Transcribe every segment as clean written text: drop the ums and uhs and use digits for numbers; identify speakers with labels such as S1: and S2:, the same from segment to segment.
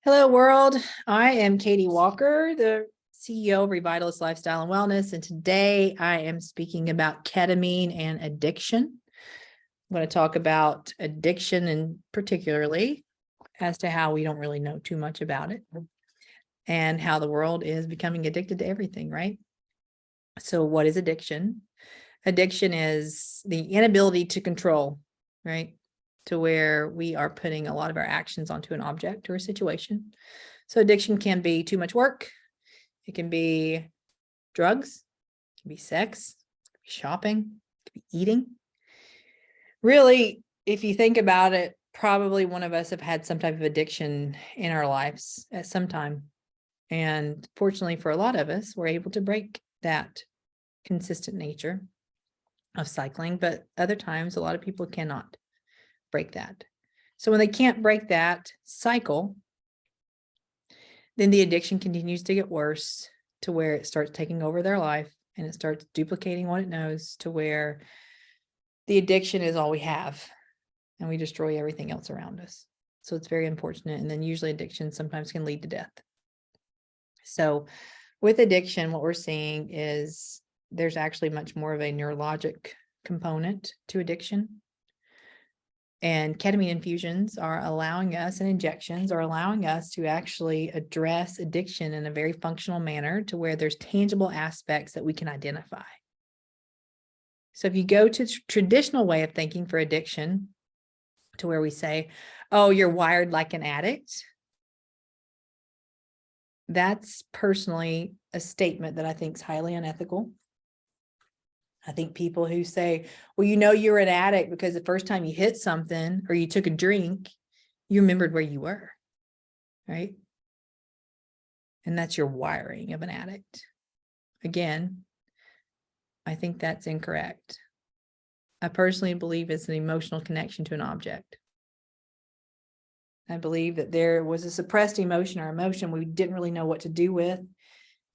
S1: Hello, world. I am Katie Walker, the CEO of Revitalist Lifestyle and Wellness, and today I am speaking about ketamine and addiction. I'm going to talk about addiction and particularly as to how we don't really know too much about it and how the world is becoming addicted to everything, right? So what is addiction? Addiction is the inability to control, right? To where we are putting a lot of our actions onto an object or a situation. So addiction can be too much work. It can be drugs, it can be sex, it can be shopping, it can be eating. Really, if you think about it, probably one of us have had some type of addiction in our lives at some time. And fortunately for a lot of us, we're able to break that consistent nature of cycling, but other times a lot of people cannot break that. So when they can't break that cycle, then the addiction continues to get worse to where it starts taking over their life and it starts duplicating what it knows to where the addiction is all we have and we destroy everything else around us. So it's very unfortunate. And then usually addiction sometimes can lead to death. So with addiction, what we're seeing is there's actually much more of a neurologic component to addiction. And ketamine infusions are allowing us, and injections are allowing us to actually address addiction in a very functional manner to where there's tangible aspects that we can identify. So if you go to traditional way of thinking for addiction, to where we say, oh, you're wired like an addict, that's personally a statement that I think is highly unethical. I think people who say, well, you're an addict because the first time you hit something or you took a drink, you remembered where you were, right? And that's your wiring of an addict. Again, I think that's incorrect. I personally believe it's an emotional connection to an object. I believe that there was a suppressed emotion or emotion we didn't really know what to do with.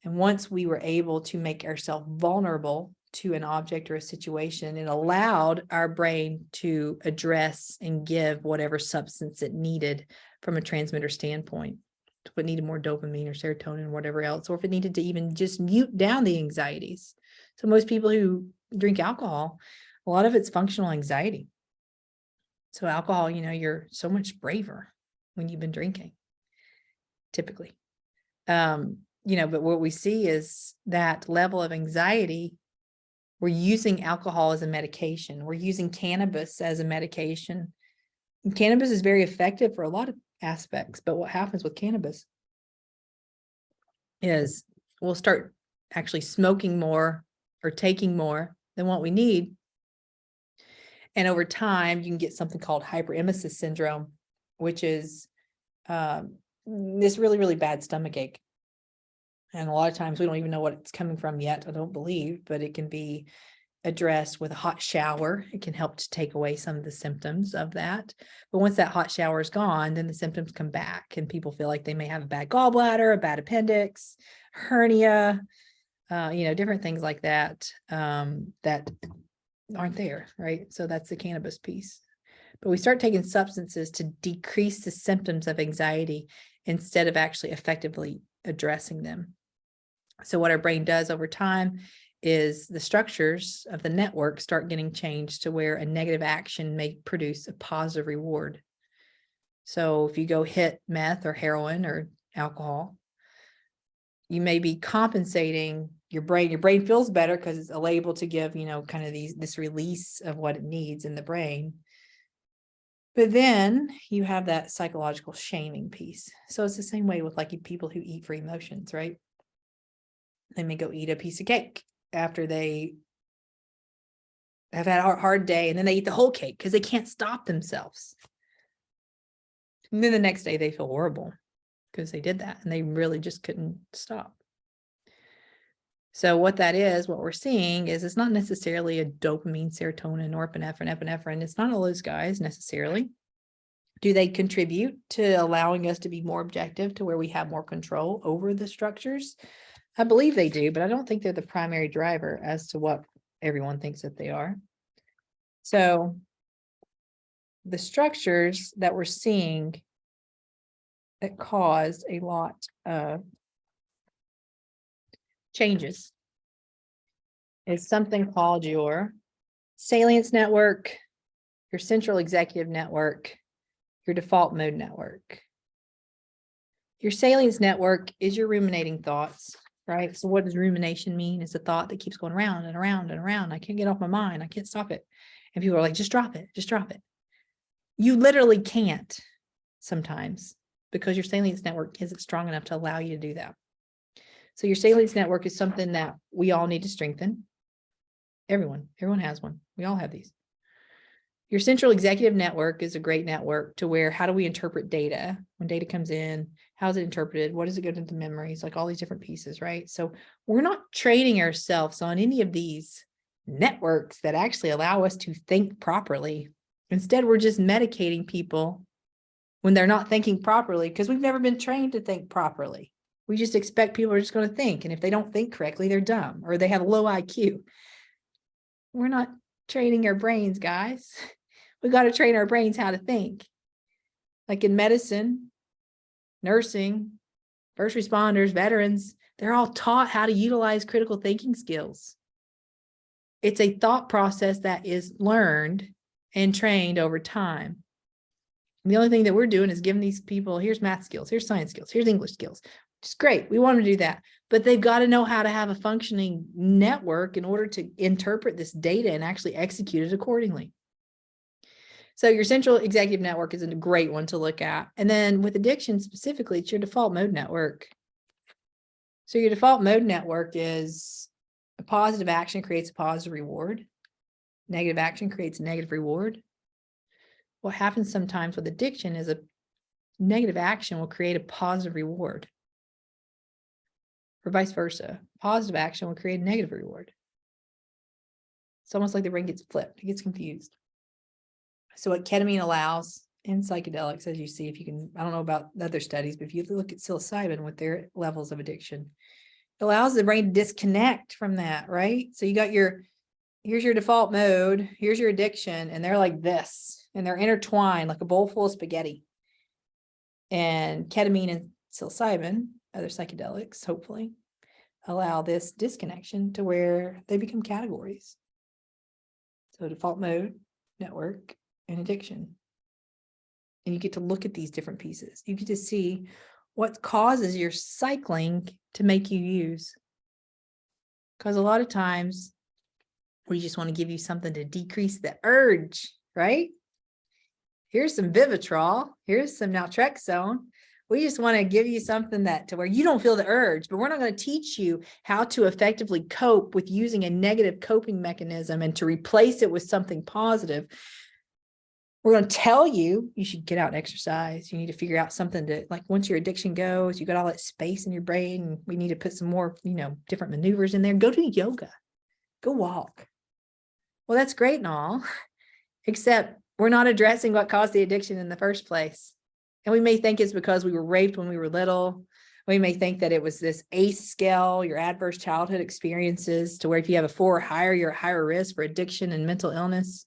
S1: And once we were able to make ourselves vulnerable to an object or a situation, it allowed our brain to address and give whatever substance it needed from a transmitter standpoint. If it needed more dopamine or serotonin or whatever else, or if it needed to even just mute down the anxieties. So most people who drink alcohol, a lot of it's functional anxiety. So alcohol, you're so much braver when you've been drinking, typically. But what we see is that level of anxiety, we're using alcohol as a medication. We're using cannabis as a medication. And cannabis is very effective for a lot of aspects, but what happens with cannabis is we'll start actually smoking more or taking more than what we need. And over time, you can get something called hyperemesis syndrome, which is this really, really bad stomach ache. And a lot of times we don't even know what it's coming from yet, I don't believe, but it can be addressed with a hot shower. It can help to take away some of the symptoms of that. But once that hot shower is gone, then the symptoms come back and people feel like they may have a bad gallbladder, a bad appendix, hernia, different things like that, that aren't there, right? So that's the cannabis piece. But we start taking substances to decrease the symptoms of anxiety instead of actually effectively addressing them. So what our brain does over time is the structures of the network start getting changed to where a negative action may produce a positive reward. So if you go hit meth or heroin or alcohol, you may be compensating your brain. Your brain feels better because it's able to give, kind of this release of what it needs in the brain. But then you have that psychological shaming piece. So it's the same way with like people who eat for emotions, right? They may go eat a piece of cake after they have had a hard day, and then they eat the whole cake because they can't stop themselves. And then the next day they feel horrible because they did that and they really just couldn't stop. So what we're seeing is it's not necessarily a dopamine, serotonin, norepinephrine, epinephrine. It's not all those guys necessarily. Do they contribute to allowing us to be more objective to where we have more control over the structures? I believe they do, but I don't think they're the primary driver as to what everyone thinks that they are. So the structures that we're seeing that caused a lot of changes is something called your salience network, your central executive network, your default mode network. Your salience network is your ruminating thoughts, right? So what does rumination mean? It's a thought that keeps going around and around and around. I can't get off my mind. I can't stop it. And people are like, just drop it. Just drop it. You literally can't sometimes because your salience network isn't strong enough to allow you to do that. So your salience network is something that we all need to strengthen. Everyone has one. We all have these. Your central executive network is a great network to where, how do we interpret data? When data comes in, how is it interpreted? What does it go into memories? Like all these different pieces, right? So we're not training ourselves on any of these networks that actually allow us to think properly. Instead, we're just medicating people when they're not thinking properly because we've never been trained to think properly. We just expect people are just going to think. And if they don't think correctly, they're dumb or they have a low IQ. We're not training our brains, guys. We got to train our brains how to think. Like in medicine, nursing, first responders, veterans, they're all taught how to utilize critical thinking skills. It's a thought process that is learned and trained over time. And the only thing that we're doing is giving these people, here's math skills, here's science skills, here's English skills. It's great. We want them to do that. But they've got to know how to have a functioning network in order to interpret this data and actually execute it accordingly. So your central executive network is a great one to look at. And then with addiction specifically, it's your default mode network. So your default mode network is a positive action creates a positive reward. Negative action creates a negative reward. What happens sometimes with addiction is a negative action will create a positive reward. Or vice versa. Positive action will create a negative reward. It's almost like the brain gets flipped. It gets confused. So what ketamine allows in psychedelics, as you see, if you can, I don't know about other studies, but if you look at psilocybin with their levels of addiction, it allows the brain to disconnect from that, right? So you got here's your default mode, here's your addiction, and they're like this, and they're intertwined like a bowl full of spaghetti. And ketamine and psilocybin, other psychedelics, hopefully, allow this disconnection to where they become categories. So default mode, network, and addiction. And you get to look at these different pieces. You get to see what causes your cycling to make you use. Because a lot of times we just want to give you something to decrease the urge, right? Here's some Vivitrol. Here's some naltrexone. We just want to give you something that to where you don't feel the urge, but we're not going to teach you how to effectively cope with using a negative coping mechanism and to replace it with something positive. We're going to tell you should get out and exercise. You need to figure out something to, like, once your addiction goes, you got all that space in your brain. We need to put some more, different maneuvers in there. Go do yoga. Go walk. Well, that's great and all, except we're not addressing what caused the addiction in the first place. And we may think it's because we were raped when we were little. We may think that it was this ACE scale, your adverse childhood experiences, to where if you have a 4 or higher, you're at higher risk for addiction and mental illness.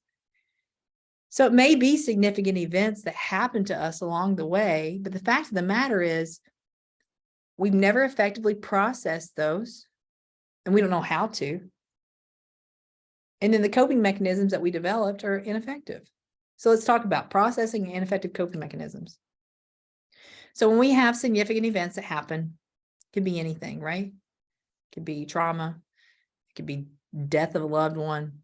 S1: So it may be significant events that happen to us along the way, but the fact of the matter is we've never effectively processed those, and we don't know how to. And then the coping mechanisms that we developed are ineffective. So let's talk about processing and ineffective coping mechanisms. So when we have significant events that happen, it could be anything, right? It could be trauma. It could be death of a loved one.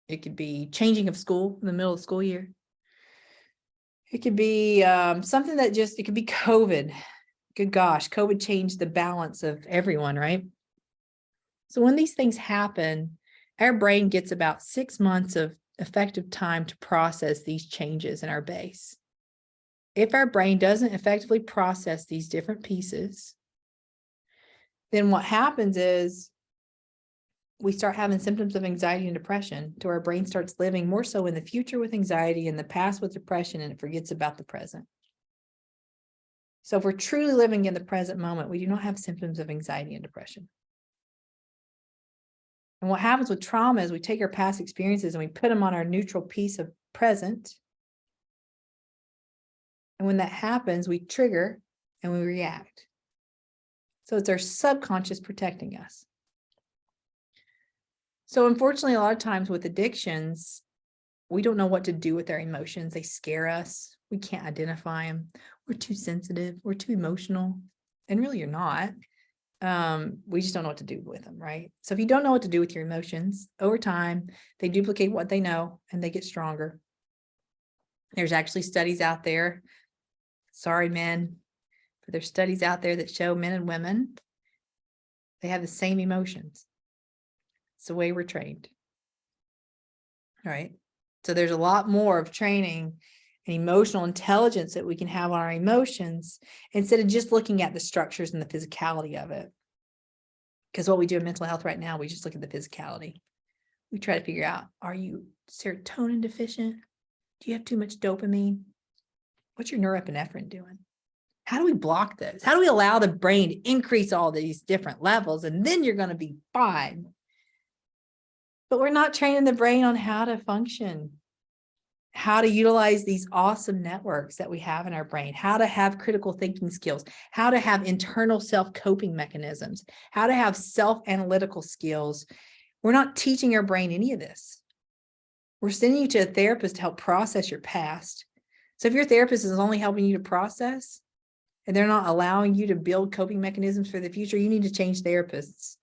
S1: It could be changing of school in the middle of the school year. It could be something that it could be COVID. Good gosh, COVID changed the balance of everyone, right? So when these things happen, our brain gets about 6 months of effective time to process these changes in our base. If our brain doesn't effectively process these different pieces, then what happens is we start having symptoms of anxiety and depression, to our brain starts living more so in the future with anxiety, in the past with depression, and it forgets about the present. So if we're truly living in the present moment, we do not have symptoms of anxiety and depression. And what happens with trauma is we take our past experiences and we put them on our neutral piece of present. And when that happens, we trigger and we react. So it's our subconscious protecting us. So unfortunately, a lot of times with addictions, we don't know what to do with our emotions. They scare us. We can't identify them. We're too sensitive. We're too emotional. And really, you're not. We just don't know what to do with them, right? So if you don't know what to do with your emotions, over time, they duplicate what they know and they get stronger. There's actually studies out there. Sorry, men, but there's studies out there that show men and women, they have the same emotions. It's the way we're trained. All right. So there's a lot more of training and emotional intelligence that we can have on our emotions instead of just looking at the structures and the physicality of it. Because what we do in mental health right now, we just look at the physicality. We try to figure out, are you serotonin deficient? Do you have too much dopamine? What's your norepinephrine doing? How do we block those? How do we allow the brain to increase all these different levels? And then you're going to be fine. But we're not training the brain on how to function, how to utilize these awesome networks that we have in our brain, how to have critical thinking skills, how to have internal self-coping mechanisms, how to have self-analytical skills. We're not teaching our brain any of this. We're sending you to a therapist to help process your past. So if your therapist is only helping you to process and they're not allowing you to build coping mechanisms for the future, you need to change therapists.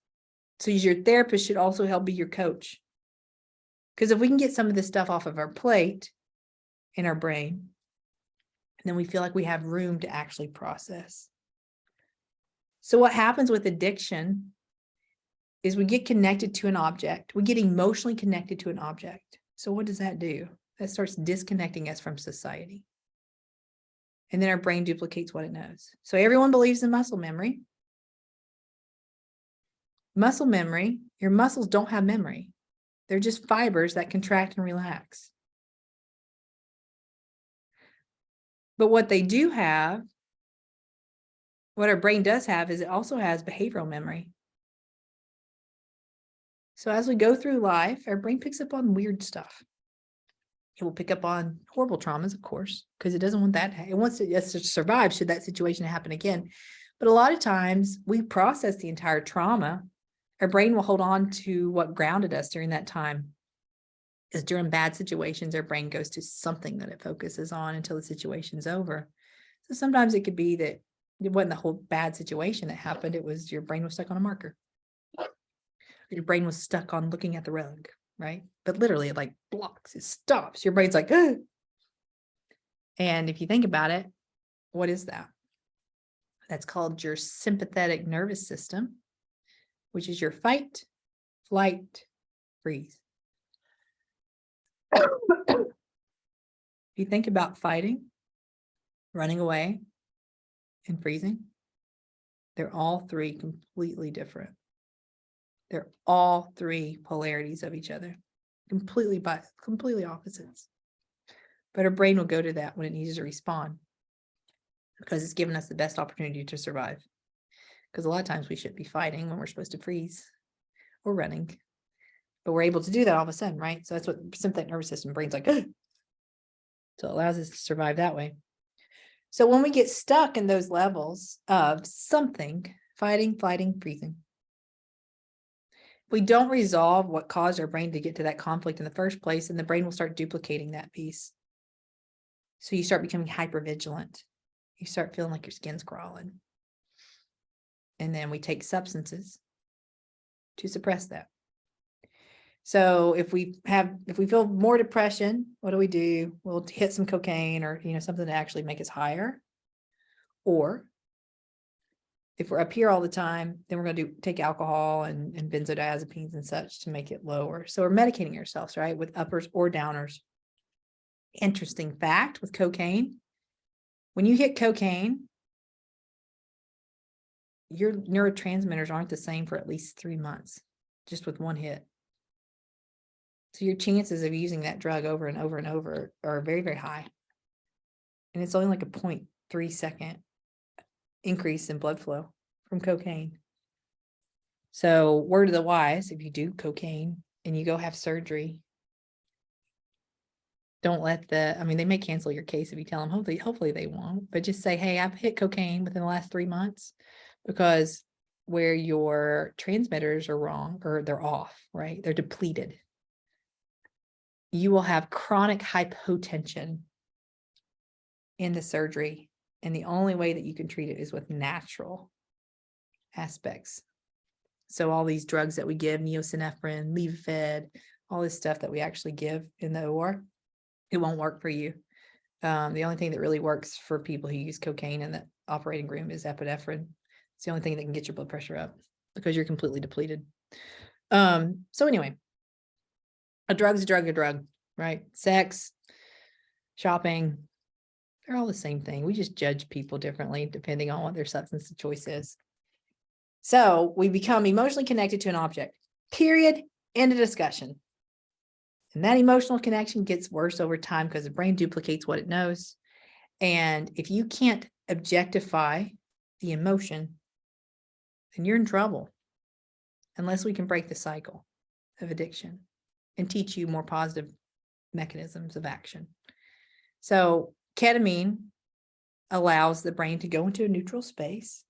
S1: So your therapist should also help be your coach. Because if we can get some of this stuff off of our plate in our brain, then we feel like we have room to actually process. So what happens with addiction is we get connected to an object. We get emotionally connected to an object. So what does that do? That starts disconnecting us from society. And then our brain duplicates what it knows. So everyone believes in muscle memory. Muscle memory, your muscles don't have memory. They're just fibers that contract and relax. But what they do have, what our brain does have, is it also has behavioral memory. So as we go through life, our brain picks up on weird stuff. It will pick up on horrible traumas, of course, because it doesn't want that. It wants to survive should that situation happen again. But a lot of times we process the entire trauma. Our brain will hold on to what grounded us during that time. Because during bad situations, our brain goes to something that it focuses on until the situation's over. So sometimes it could be that it wasn't the whole bad situation that happened. It was your brain was stuck on a marker. Your brain was stuck on looking at the rug, right? But literally it like blocks, it stops. Your brain's like, ah. And if you think about it, what is that? That's called your sympathetic nervous system, which is your fight, flight, freeze. If you think about fighting, running away, and freezing, they're all three completely different. They're all three polarities of each other, completely opposites. But our brain will go to that when it needs to respond because it's given us the best opportunity to survive. Because a lot of times we should be fighting when we're supposed to freeze or running. But we're able to do that all of a sudden, right? So that's what sympathetic nervous system, brain's like, ugh. So it allows us to survive that way. So when we get stuck in those levels of something, fighting, flighting, freezing, we don't resolve what caused our brain to get to that conflict in the first place, and the brain will start duplicating that piece. So you start becoming hypervigilant. You start feeling like your skin's crawling. And then we take substances to suppress that. So if we feel more depression, what do? We'll hit some cocaine or, something to actually make us higher. Or if we're up here all the time, then we're going to take alcohol and benzodiazepines and such to make it lower. So we're medicating ourselves, right? With uppers or downers. Interesting fact with cocaine. When you hit cocaine, your neurotransmitters aren't the same for at least 3 months, just with one hit. So your chances of using that drug over and over and over are very, very high. And it's only like a 0.3 second increase in blood flow from cocaine. So word of the wise, if you do cocaine and you go have surgery, Don't let they may cancel your case if you tell them, hopefully they won't, but just say, hey, I've hit cocaine within the last 3 months because where your transmitters are wrong or they're off, right? They're depleted. You will have chronic hypotension in the surgery. And the only way that you can treat it is with natural aspects. So all these drugs that we give, neosynephrine, Levophed, all this stuff that we actually give in the OR, it won't work for you. The only thing that really works for people who use cocaine in the operating room is epinephrine. It's the only thing that can get your blood pressure up because you're completely depleted. So anyway, a drug's a drug, right? Sex, shopping, they're all the same thing. We just judge people differently depending on what their substance of choice is. So we become emotionally connected to an object, period, end of discussion. And that emotional connection gets worse over time because the brain duplicates what it knows. And if you can't objectify the emotion, then you're in trouble unless we can break the cycle of addiction and teach you more positive mechanisms of action. So ketamine allows the brain to go into a neutral space.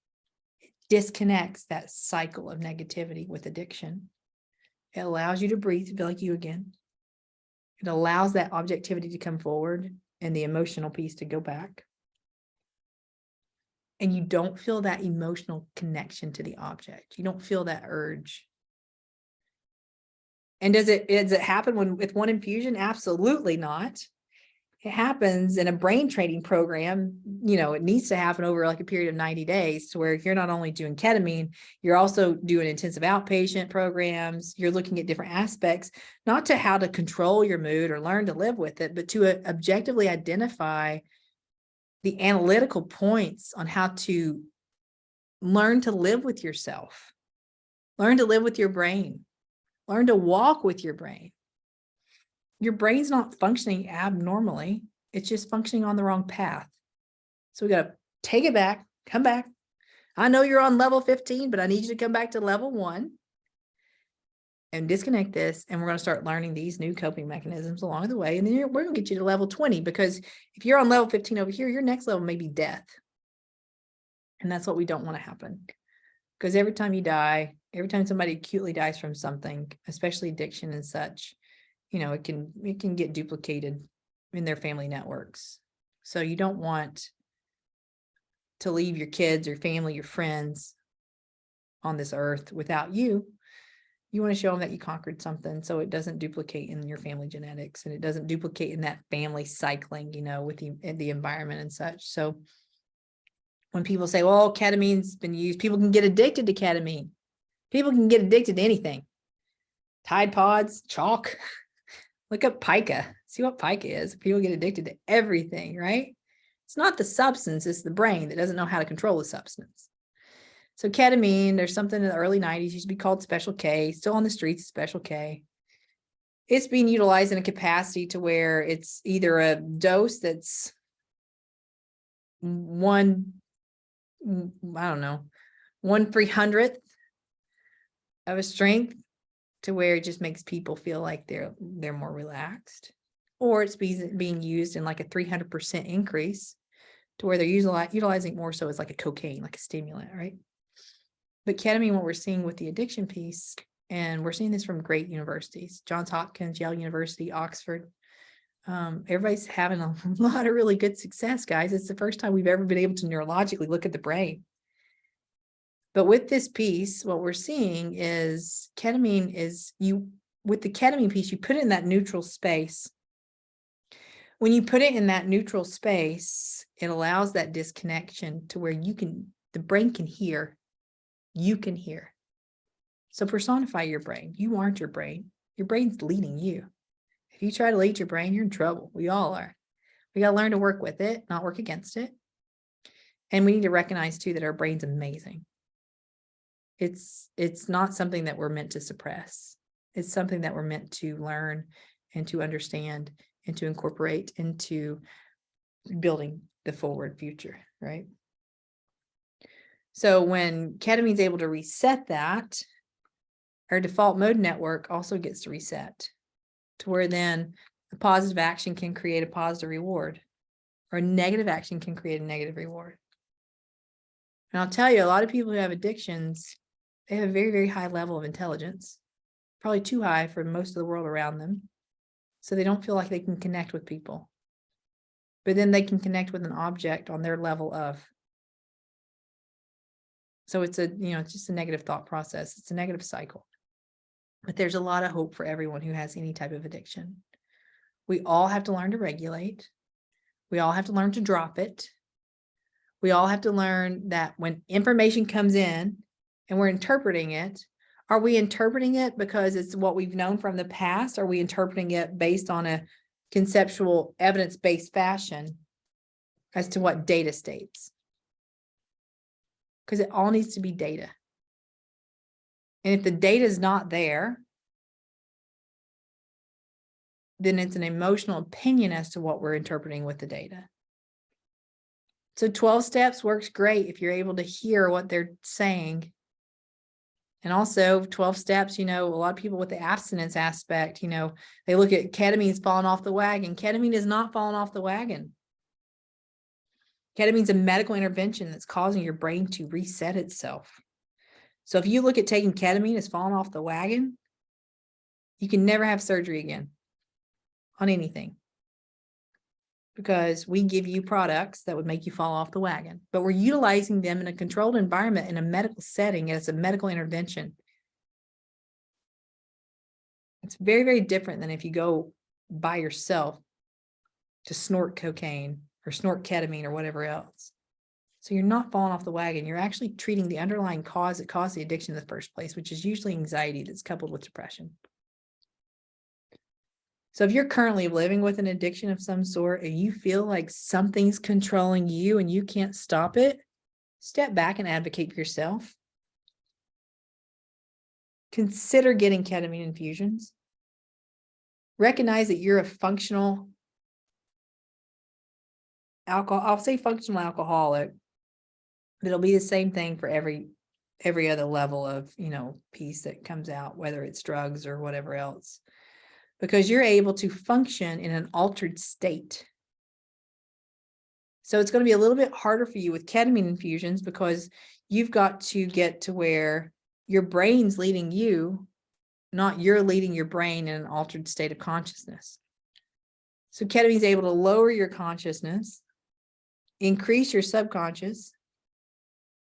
S1: It disconnects that cycle of negativity with addiction. It allows you to breathe, to be like you again. It allows that objectivity to come forward and the emotional piece to go back. And you don't feel that emotional connection to the object. You don't feel that urge. And does it happen with one infusion? Absolutely not. It happens in a brain training program. It needs to happen over like a period of 90 days to where you're not only doing ketamine, you're also doing intensive outpatient programs. You're looking at different aspects, not to how to control your mood or learn to live with it, but to objectively identify the analytical points on how to learn to live with yourself, learn to live with your brain, learn to walk with your brain. Your brain's not functioning abnormally. It's just functioning on the wrong path. So we got to take it back, come back. I know you're on level 15, but I need you to come back to level 1 and disconnect this. And we're going to start learning these new coping mechanisms along the way. And then we're going to get you to level 20, because if you're on level 15 over here, your next level may be death. And that's what we don't want to happen. Because every time you die, every time somebody acutely dies from something, especially addiction and such, it can get duplicated in their family networks. So you don't want to leave your kids, your family, your friends on this earth without you. You want to show them that you conquered something, so it doesn't duplicate in your family genetics, and it doesn't duplicate in that family cycling, with the environment and such. So when people say, well, ketamine's been used, people can get addicted to ketamine. People can get addicted to anything. Tide Pods, chalk. Look up pica. See what pica is. People get addicted to everything, right? It's not the substance, it's the brain that doesn't know how to control the substance. So ketamine, there's something in the early 90s used to be called Special K, still on the streets, Special K. It's being utilized in a capacity to where it's either a dose that's 1/300th of a strength, to where it just makes people feel like they're more relaxed, or it's being used in like a 300% increase to where they're utilizing more so as like a cocaine, like a stimulant, right? But ketamine, what we're seeing with the addiction piece, and we're seeing this from great universities, Johns Hopkins, Yale University, Oxford. Everybody's having a lot of really good success, guys. It's the first time we've ever been able to neurologically look at the brain. But with this piece, what we're seeing is ketamine is with the ketamine piece, you put it in that neutral space. When you put it in that neutral space, it allows that disconnection to where the brain can hear, you can hear. So personify your brain. You aren't your brain. Your brain's leading you. If you try to lead your brain, you're in trouble. We all are. We got to learn to work with it, not work against it. And we need to recognize too that our brain's amazing. It's not something that we're meant to suppress. It's something that we're meant to learn and to understand and to incorporate into building the forward future, right? So when ketamine's able to reset that, our default mode network also gets to reset to where then A positive action can create a positive reward, or a negative action can create a negative reward. And I'll tell you, a lot of people who have addictions, they have a very, very high level of intelligence, probably too high for most of the world around them. So they don't feel like they can connect with people. But then they can connect with an object on their level of. So it's it's just a negative thought process. It's a negative cycle. But there's a lot of hope for everyone who has any type of addiction. We all have to learn to regulate. We all have to learn to drop it. We all have to learn that when information comes in and we're interpreting it, are we interpreting it because it's what we've known from the past? Are we interpreting it based on a conceptual, evidence-based fashion as to what data states? Because it all needs to be data. And if the data is not there, then it's an emotional opinion as to what we're interpreting with the data. So 12 steps works great if you're able to hear what they're saying. And also 12 steps, a lot of people with the abstinence aspect, they look at ketamine's falling off the wagon. Ketamine is not falling off the wagon. Ketamine's a medical intervention that's causing your brain to reset itself. So if you look at taking ketamine as falling off the wagon, you can never have surgery again on anything, because we give you products that would make you fall off the wagon, but we're utilizing them in a controlled environment in a medical setting as a medical intervention. It's very, very different than if you go by yourself to snort cocaine or snort ketamine or whatever else. So you're not falling off the wagon. You're actually treating the underlying cause that caused the addiction in the first place, which is usually anxiety that's coupled with depression. So if you're currently living with an addiction of some sort and you feel like something's controlling you and you can't stop it, step back and advocate for yourself. Consider getting ketamine infusions. Recognize that you're a functional I'll say functional alcoholic, but it'll be the same thing for every other level of, piece that comes out, whether it's drugs or whatever else, because you're able to function in an altered state. So it's going to be a little bit harder for you with ketamine infusions because you've got to get to where your brain's leading you, not you're leading your brain in an altered state of consciousness. So ketamine is able to lower your consciousness, increase your subconscious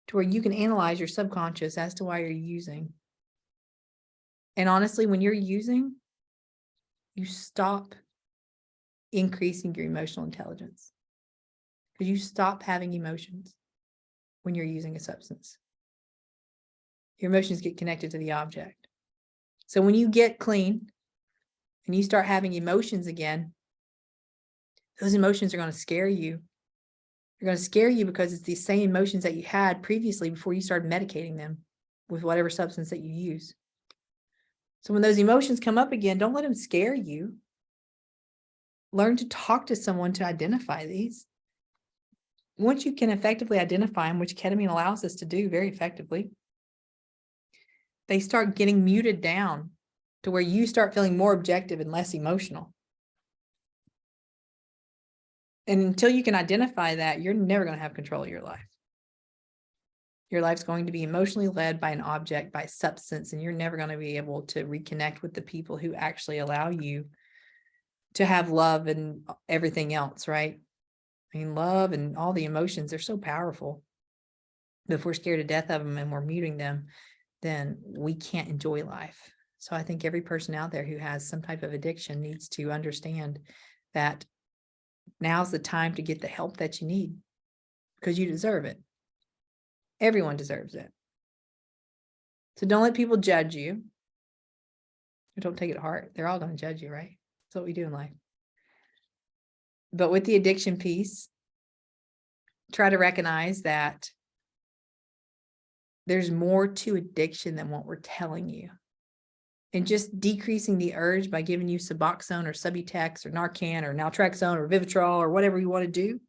S1: to where you can analyze your subconscious as to why you're using. And honestly, when you're using, you stop increasing your emotional intelligence because you stop having emotions when you're using a substance. Your emotions get connected to the object. So when you get clean and you start having emotions again, those emotions are going to scare you. They're going to scare you because it's the same emotions that you had previously before you started medicating them with whatever substance that you use. So when those emotions come up again, don't let them scare you. Learn to talk to someone to identify these. Once you can effectively identify them, which ketamine allows us to do very effectively, they start getting muted down to where you start feeling more objective and less emotional. And until you can identify that, you're never going to have control of your life. Your life's going to be emotionally led by an object, by substance, and you're never going to be able to reconnect with the people who actually allow you to have love and everything else, right? I mean, love and all the emotions, they're so powerful. But if we're scared to death of them and we're muting them, then we can't enjoy life. So I think every person out there who has some type of addiction needs to understand that now's the time to get the help that you need because you deserve it. Everyone deserves it. So don't let people judge you. Don't take it to heart. They're all going to judge you, right? That's what we do in life. But with the addiction piece, try to recognize that there's more to addiction than what we're telling you. And just decreasing the urge by giving you Suboxone or Subutex or Narcan or Naltrexone or Vivitrol or whatever you want to do.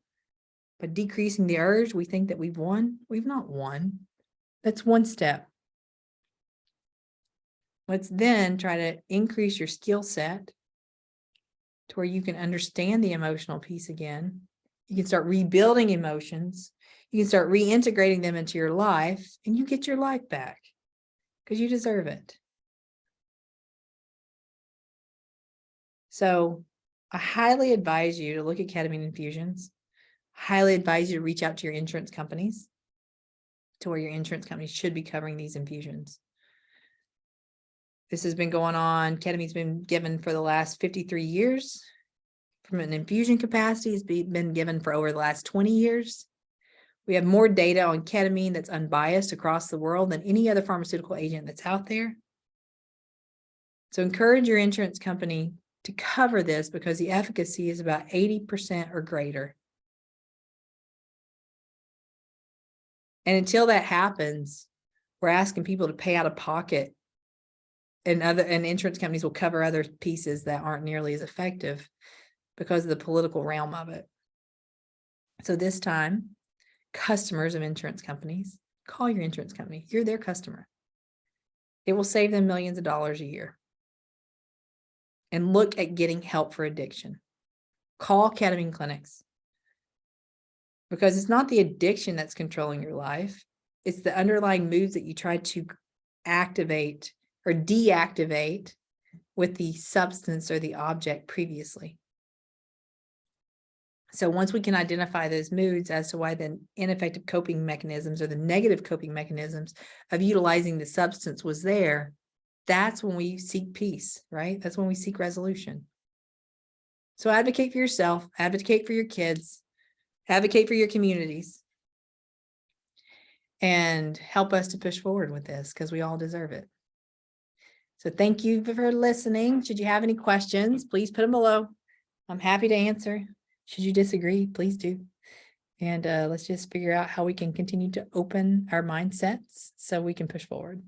S1: But decreasing the urge, we think that we've won. We've not won. That's one step. Let's then try to increase your skill set to where you can understand the emotional piece again. You can start rebuilding emotions. You can start reintegrating them into your life, and you get your life back because you deserve it. So I highly advise you to look at ketamine infusions. Highly advise you to reach out to your insurance companies, to where your insurance companies should be covering these infusions. This has been going on. Ketamine's been given for the last 53 years. From an infusion capacity, it's been given for over the last 20 years. We have more data on ketamine that's unbiased across the world than any other pharmaceutical agent that's out there. So encourage your insurance company to cover this because the efficacy is about 80% or greater. And until that happens, we're asking people to pay out of pocket, and insurance companies will cover other pieces that aren't nearly as effective because of the political realm of it. So this time, customers of insurance companies, call your insurance company. You're their customer. It will save them millions of dollars a year. And look at getting help for addiction. Call ketamine clinics. Because it's not the addiction that's controlling your life. It's the underlying moods that you try to activate or deactivate with the substance or the object previously. So once we can identify those moods as to why the ineffective coping mechanisms or the negative coping mechanisms of utilizing the substance was there, that's when we seek peace, right? That's when we seek resolution. So advocate for yourself, advocate for your kids, advocate for your communities, and help us to push forward with this because we all deserve it. So thank you for listening. Should you have any questions, please put them below. I'm happy to answer. Should you disagree, please do. And let's just figure out how we can continue to open our mindsets so we can push forward.